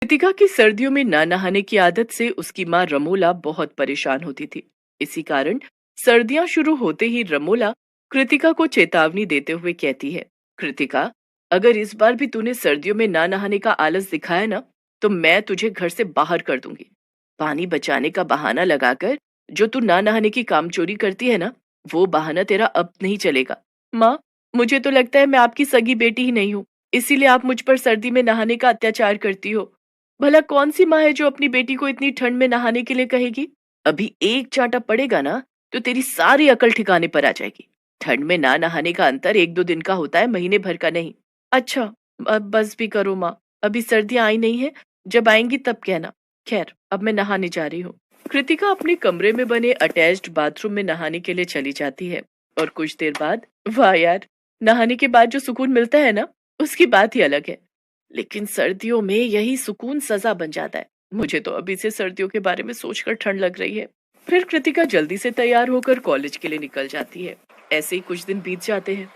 कृतिका की सर्दियों में ना नहाने की आदत से उसकी माँ रमोला बहुत परेशान होती थी। इसी कारण सर्दियां शुरू होते ही रमोला कृतिका को चेतावनी देते हुए कहती है, कृतिका, अगर इस बार भी तूने सर्दियों में ना नहाने का आलस दिखाया ना, तो मैं तुझे घर से बाहर कर दूंगी। पानी बचाने का बहाना लगाकर जो तू ना नहाने की कामचोरी करती है ना, वो बहाना तेरा अब नहीं चलेगा। माँ, मुझे तो लगता है मैं आपकी सगी बेटी ही नहीं हूँ, इसीलिए आप मुझ पर सर्दी में नहाने का अत्याचार करती हो। भला कौन सी माँ है जो अपनी बेटी को इतनी ठंड में नहाने के लिए कहेगी? अभी एक चांटा पड़ेगा ना, तो तेरी सारी अकल ठिकाने पर आ जाएगी। ठंड में ना नहाने का अंतर एक दो दिन का होता है, महीने भर का नहीं। अच्छा, अब बस भी करो माँ, अभी सर्दियां आई नहीं है, जब आएंगी तब कहना। खैर, अब मैं नहाने जा रही हूँ। कृतिका अपने कमरे में बने अटैच्ड बाथरूम में नहाने के लिए चली जाती है। और कुछ देर बाद, वाह यार, नहाने के बाद जो सुकून मिलता है ना, उसकी बात ही अलग है। लेकिन सर्दियों में यही सुकून सजा बन जाता है। मुझे तो अभी से सर्दियों के बारे में सोचकर ठंड लग रही है। फिर कृतिका जल्दी से तैयार होकर कॉलेज के लिए निकल जाती है। ऐसे ही कुछ दिन बीत जाते हैं।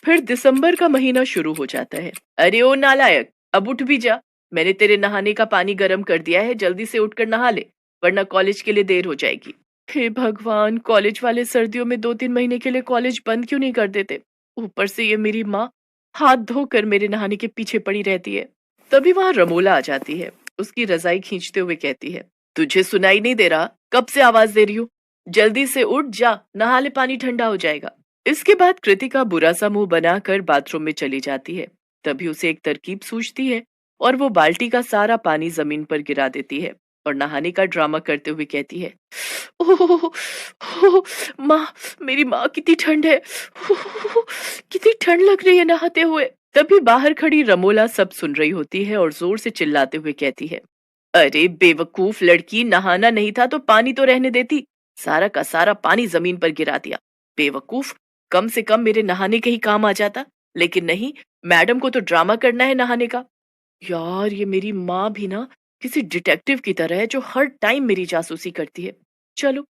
फिर दिसंबर का महीना शुरू हो जाता है। अरे ओ नालायक, अब उठ भी जा। मैंने तेरे नहाने का पानी गर्म कर दिया है, जल्दी से उठकर नहा ले, वरना कॉलेज के लिए देर हो जाएगी। हे भगवान, कॉलेज वाले सर्दियों में 2-3 महीने के लिए कॉलेज बंद क्यों नहीं कर देते? ऊपर से ये मेरी माँ हाथ धोकर मेरे नहाने के पीछे पड़ी रहती है। तभी वहां रमोला आ जाती है। उसकी रजाई खींचते हुए कहती है, तुझे सुनाई नहीं दे रहा? कब से आवाज दे रही हूँ? जल्दी से उठ जा, नहा ले, पानी ठंडा हो जाएगा। इसके बाद कृतिका बुरा सा मुंह बनाकर बाथरूम में चली जाती है। तभी उसे एक तरकीब सूझती है और वो बाल्टी का सारा पानी जमीन पर गिरा देती है और नहाने का ड्रामा करते हुए कहती है, ओह, ओह, माँ, मेरी माँ, कितनी ठंड है। ओह, कितनी ठंड लग रही है नहाते हुए। तभी बाहर खड़ी रमोला सब सुन रही होती है और जोर से चिल्लाते हुए कहती है, अरे बेवकूफ लड़की, नहाना नहीं था तो पानी तो रहने देती, सारा का सारा पानी जमीन पर गिरा दिया। बेवकूफ, कम से कम मेरे नहाने के ही काम आ जाता। लेकिन नहीं, मैडम को तो ड्रामा करना है नहाने का। यार, ये मेरी माँ भी ना किसी डिटेक्टिव की तरह है जो हर टाइम मेरी जासूसी करती है। चलो,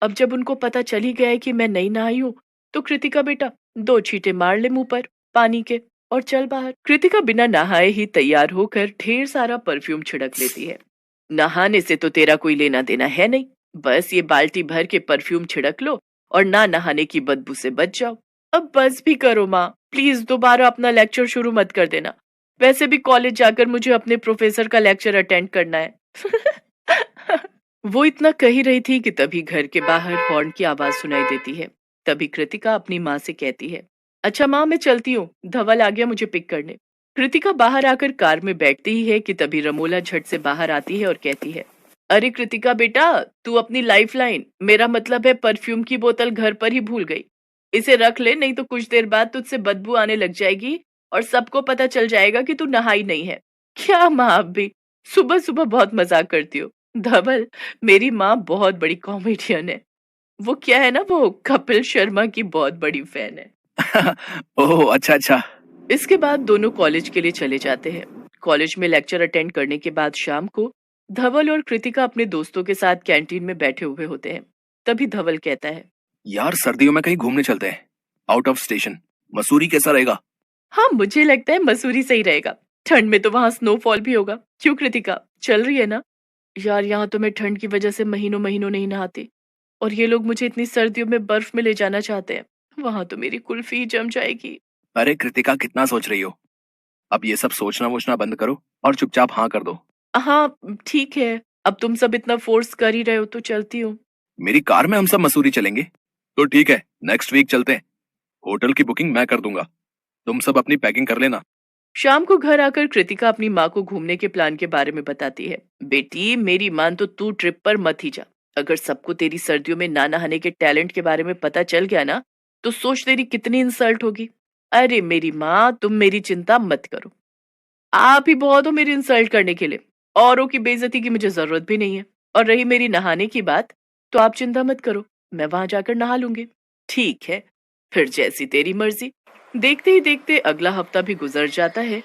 अब जब उनको पता चल ही गया है कि मैं नहीं नहाई हूँ, तो कृतिका बेटा 2 छींटे मार ले मुंह पर पानी के और चल बाहर। कृतिका बिना नहाए ही तैयार होकर ढेर सारा परफ्यूम छिड़क लेती है। नहाने से तो तेरा कोई लेना देना है नहीं, बस ये बाल्टी भर के परफ्यूम छिड़क लो और ना नहाने की बदबू से बच जाओ। अब बस भी करो माँ, प्लीज दोबारा अपना लेक्चर शुरू मत कर देना। वैसे भी कॉलेज जाकर मुझे अपने प्रोफेसर का लेक्चर अटेंड करना है। वो इतना कह ही रही थी कि तभी घर के बाहर हॉर्न की आवाज सुनाई देती है। तभी कृतिका अपनी माँ से कहती है, अच्छा माँ, मैं चलती हूँ, धवल आ गया मुझे पिक करने। कृतिका बाहर आकर कार में बैठती ही है कि तभी रमोला झट से बाहर आती है और कहती है, अरे कृतिका बेटा, तू अपनी लाइफ लाइन, मेरा मतलब है परफ्यूम की बोतल घर पर ही भूल गई। इसे रख ले, नहीं तो कुछ देर बाद तुझसे बदबू आने लग जाएगी और सबको पता चल जाएगा कि तू नहाई नहीं है। क्या माँ, आप भी सुबह सुबह बहुत मजाक करती हो। धवल, मेरी माँ बहुत बड़ी कॉमेडियन है। वो क्या है ना, वो कपिल शर्मा की बहुत बड़ी फैन है। ओह, अच्छा अच्छा। इसके बाद दोनों कॉलेज के लिए चले जाते हैं। कॉलेज में लेक्चर अटेंड करने के बाद शाम को धवल और कृतिका अपने दोस्तों के साथ कैंटीन में बैठे हुए होते हैं। तभी धवल कहता है, यार, सर्दियों में कहीं घूमने चलते हैं, आउट ऑफ स्टेशन। मसूरी कैसा रहेगा? हाँ, मुझे लगता है मसूरी सही रहेगा। ठंड में तो वहां स्नोफॉल भी होगा। क्यों कृतिका, चल रही है ना? यार, यहाँ तो मैं ठंड की वजह से महीनों महीनों नहीं नहाती, और ये लोग मुझे इतनी सर्दियों में बर्फ में ले जाना चाहते हैं। वहां तो मेरी कुल्फी ही जम जाएगी। अरे कृतिका, कितना सोच रही हो? अब ये सब सोचना वोचना बंद करो और चुपचाप हाँ कर दो। हाँ, ठीक है, अब तुम सब इतना फोर्स कर ही रहे हो तो चलती हूँ। मेरी कार में हम सब मसूरी चलेंगे। तो ठीक है, नेक्स्ट वीक चलते हैं। होटल की बुकिंग मैं कर दूंगा, तुम सब अपनी पैकिंग कर लेना। शाम को घर आकर कृतिका अपनी माँ को घूमने के प्लान के बारे में बताती है। बेटी, मेरी मान तो तू ट्रिप पर मत ही जा। अगर सबको तेरी सर्दियों में ना नहाने के टैलेंट के बारे में पता चल गया ना, तो सोच तेरी कितनी इंसल्ट होगी। अरे मेरी माँ, तुम मेरी चिंता मत करो। आप ही बहुत हो मेरी इंसल्ट करने के लिए। औरों की बेइज्जती की मुझे जरूरत भी नहीं है। और रही मेरी नहाने की बात, तो आप चिंता मत करो, मैं वहां जाकर नहा लूंगी। ठीक है, फिर जैसी तेरी मर्जी। देखते ही देखते अगला हफ्ता भी गुजर जाता है।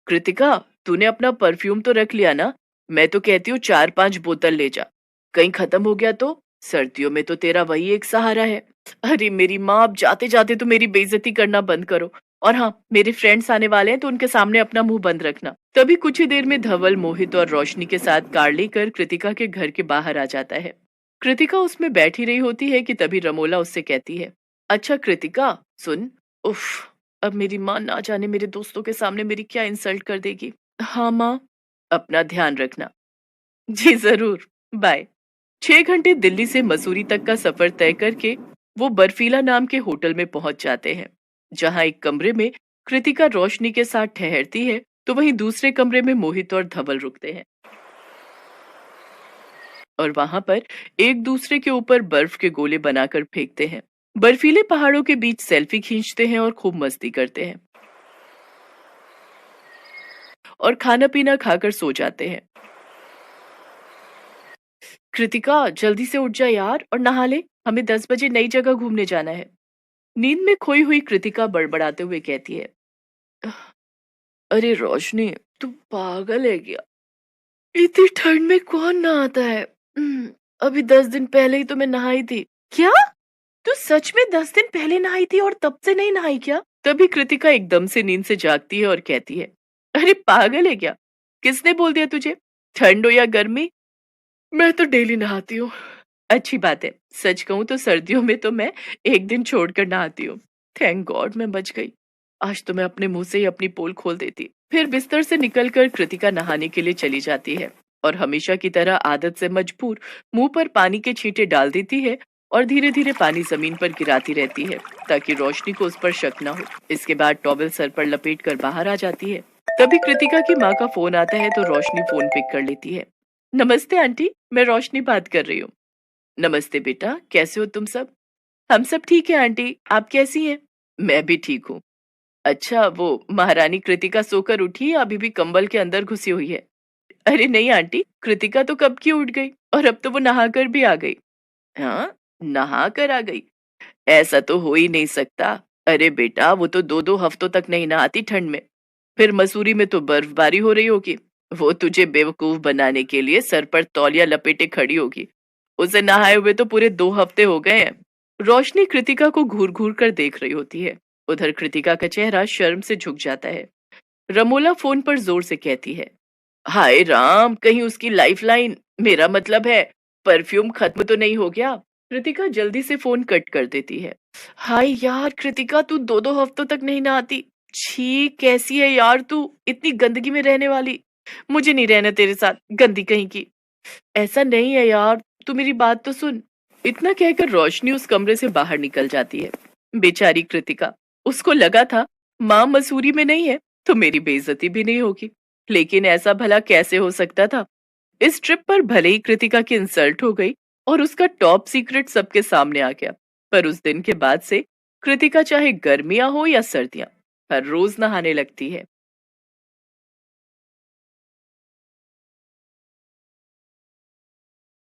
कृतिका, तूने अपना परफ्यूम तो रख लिया ना? मैं तो कहती हूँ 4-5 बोतल ले जा, कहीं खत्म हो गया तो। सर्दियों में तो तेरा वही एक सहारा है। अरे मेरी माँ, अब जाते जाते तो मेरी बेइज्जती करना बंद करो। और हाँ, मेरे फ्रेंड्स आने वाले हैं तो उनके सामने अपना मुंह बंद रखना। तभी कुछ ही देर में धवल, मोहित और रोशनी के साथ कार लेकर कृतिका के घर के बाहर आ जाता है। कृतिका उसमें बैठी रही होती है कि तभी रमोला उससे कहती है, अच्छा कृतिका सुन, उफ, अब मेरी माँ ना जाने मेरे दोस्तों के सामने मेरी क्या इंसल्ट कर देगी। हाँ माँ, अपना ध्यान रखना। जी जरूर, बाय। 6 घंटे दिल्ली से मसूरी तक का सफर तय करके वो बर्फीला नाम के होटल में पहुंच जाते हैं, जहां एक कमरे में कृतिका रोशनी के साथ ठहरती है तो वहीं दूसरे कमरे में मोहित और धवल रुकते हैं और वहां पर एक दूसरे के ऊपर बर्फ के गोले बनाकर फेंकते हैं। बर्फीले पहाड़ों के बीच सेल्फी खींचते हैं और खूब मस्ती करते हैं और खाना पीना खाकर सो जाते हैं। कृतिका जल्दी से उठ जा यार और नहा ले, हमें 10 बजे नई जगह घूमने जाना है। नींद में खोई हुई कृतिका बड़बड़ाते हुए कहती है, अरे रोशनी, तू पागल है क्या? इतनी ठंड में कौन नहाता है? अभी 10 दिन पहले ही तो मैं नहाई थी। क्या? तू सच में 10 दिन पहले नहाई थी और तब से नहीं नहाई क्या? तभी कृतिका एकदम से नींद से जागती है और कहती है, अरे पागल है क्या? किसने बोल दिया तुझे? ठंड हो या गर्मी, मैं तो डेली नहाती हूँ। अच्छी बात है, सच कहूँ तो सर्दियों में तो मैं एक दिन छोड़कर नहाती हूँ। थैंक गॉड मैं बच गई। आज तो मैं अपने मुंह से ही अपनी पोल खोल देती। फिर बिस्तर से निकलकर कृतिका नहाने के लिए चली जाती है और हमेशा की तरह आदत से मजबूर मुंह पर पानी के छींटे डाल देती है और धीरे धीरे पानी जमीन पर गिराती रहती है ताकि रोशनी को उस पर शक न हो। इसके बाद टॉवेल सर पर लपेट कर बाहर आ जाती है। तभी कृतिका की माँ का फोन आता है तो रोशनी फोन पिक कर लेती है। नमस्ते आंटी, मैं रोशनी बात कर रही हूँ। नमस्ते बेटा, कैसे हो तुम सब? हम सब ठीक है आंटी, आप कैसी हैं? मैं भी ठीक हूँ। अच्छा, वो महारानी कृतिका सोकर उठी या अभी भी कंबल के अंदर घुसी हुई है? अरे नहीं आंटी, कृतिका तो कब की उठ गई और अब तो वो नहाकर भी आ गई। हाँ, नहा कर आ गई? ऐसा तो हो ही नहीं सकता। अरे बेटा, वो तो 2-2 हफ्तों तक नहीं नहाती ठंड में। फिर मसूरी में तो बर्फबारी हो रही होगी। वो तुझे बेवकूफ बनाने के लिए सर पर तौलिया लपेटे खड़ी होगी। उसे नहाए हुए तो पूरे 2 हफ्ते हो गए हैं। रोशनी कृतिका को घूर घूर कर देख रही होती है। उधर कृतिका का चेहरा शर्म से झुक जाता है। रमोला फोन पर जोर से कहती है, हाय राम, कहीं उसकी लाइफलाइन, मेरा मतलब है परफ्यूम खत्म तो नहीं हो गया? कृतिका जल्दी से फोन कट कर देती है। हाय यार कृतिका, तू 2-2 हफ्तों तक नहीं नहाती। छी, कैसी है यार तू, इतनी गंदगी में रहने वाली। मुझे नहीं रहना तेरे साथ, गंदी कहीं की। ऐसा नहीं है यार, तू मेरी बात तो सुन। इतना कहकर रोशनी उस कमरे से बाहर निकल जाती है। बेचारी कृतिका, उसको लगा था माँ मसूरी में नहीं है तो मेरी बेइज्जती भी नहीं होगी, लेकिन ऐसा भला कैसे हो सकता था? इस ट्रिप पर भले ही कृतिका की इंसल्ट हो गई और उसका टॉप सीक्रेट सबके सामने आ गया, पर उस दिन के बाद से कृतिका चाहे गर्मियां हो या सर्दियां, हर रोज नहाने लगती है।